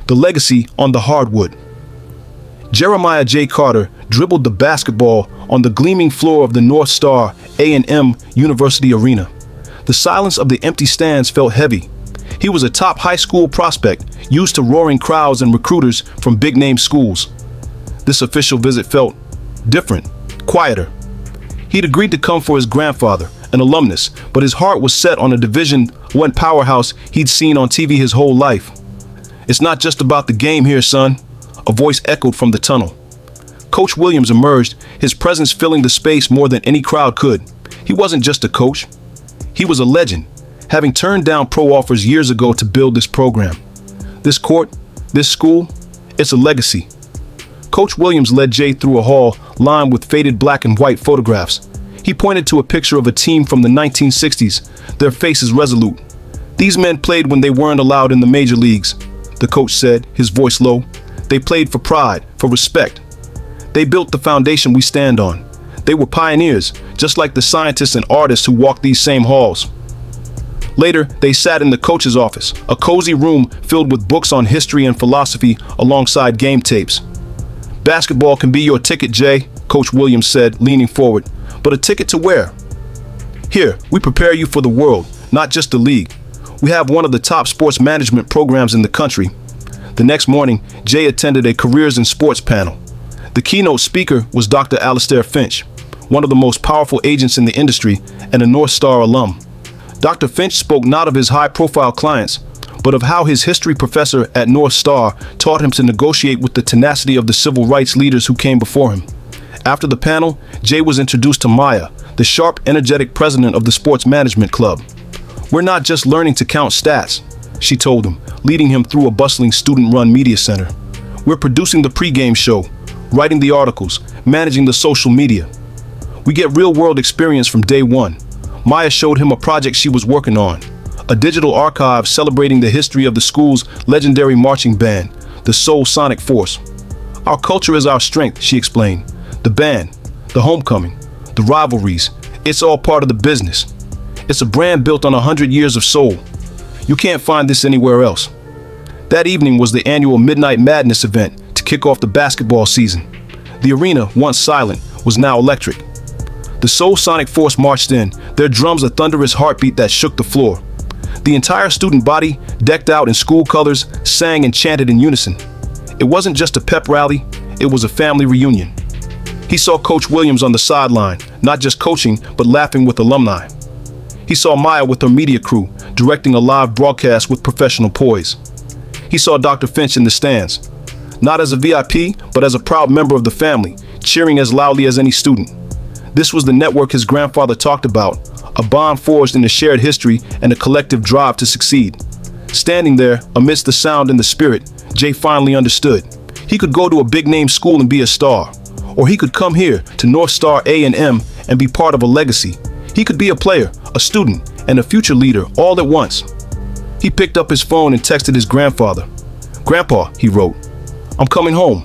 The legacy on the hardwood. Jeremiah J. Carter dribbled the basketball on the gleaming floor of the North Star A&M University arena. The silence of the empty stands felt heavy. He was a top high school prospect, used to roaring crowds and recruiters from big-name schools. This official visit felt different, quieter. He'd agreed to come for his grandfather, an alumnus, but his heart was set on a Division I powerhouse he'd seen on TV his whole life. "It's not just about the game here, son," a voice echoed from the tunnel. Coach Williams emerged, his presence filling the space more than any crowd could. He wasn't just a coach. He was a legend, having turned down pro offers years ago to build this program. This court, this school, it's a legacy. Coach Williams led Jay through a hall lined with faded black and white photographs. He pointed to a picture of a team from the 1960s, their faces resolute. "These men played when they weren't allowed in the major leagues," the coach said, his voice low. "They played for pride, for respect. They built the foundation we stand on. They were pioneers, just like the scientists and artists who walked these same halls." Later, they sat in the coach's office, a cozy room filled with books on history and philosophy alongside game tapes. "Basketball can be your ticket, Jay," Coach Williams said, leaning forward. "But a ticket to where?" "Here, we prepare you for the world, not just the league. We have one of the top sports management programs in the country." The next morning, Jay attended a careers in sports panel. The keynote speaker was Dr. Alastair Finch, one of the most powerful agents in the industry and a North Star alum. Dr. Finch spoke not of his high-profile clients, but of how his history professor at North Star taught him to negotiate with the tenacity of the civil rights leaders who came before him. After the panel, Jay was introduced to Maya, the sharp, energetic president of the sports management club. "We're not just learning to count stats," she told him, leading him through a bustling student-run media center. "We're producing the pregame show, writing the articles, managing the social media. We get real-world experience from day one." Maya showed him a project she was working on, a digital archive celebrating the history of the school's legendary marching band, the Soul Sonic Force. "Our culture is our strength," she explained. "The band, the homecoming, the rivalries, it's all part of the business. It's a brand built on 100 years of soul. You can't find this anywhere else." That evening was the annual Midnight Madness event to kick off the basketball season. The arena, once silent, was now electric. The Soul Sonic Force marched in, their drums a thunderous heartbeat that shook the floor. The entire student body, decked out in school colors, sang and chanted in unison. It wasn't just a pep rally, it was a family reunion. He saw Coach Williams on the sideline, not just coaching, but laughing with alumni. He saw Maya with her media crew, directing a live broadcast with professional poise. He saw Dr. Finch in the stands, not as a VIP, but as a proud member of the family, cheering as loudly as any student. This was the network his grandfather talked about, a bond forged in a shared history and a collective drive to succeed. Standing there, amidst the sound and the spirit, Jay finally understood. He could go to a big-name school and be a star, or he could come here to North Star A&M and be part of a legacy. He could be a player, a student, and a future leader all at once. He picked up his phone and texted his grandfather. "Grandpa," he wrote, "I'm coming home.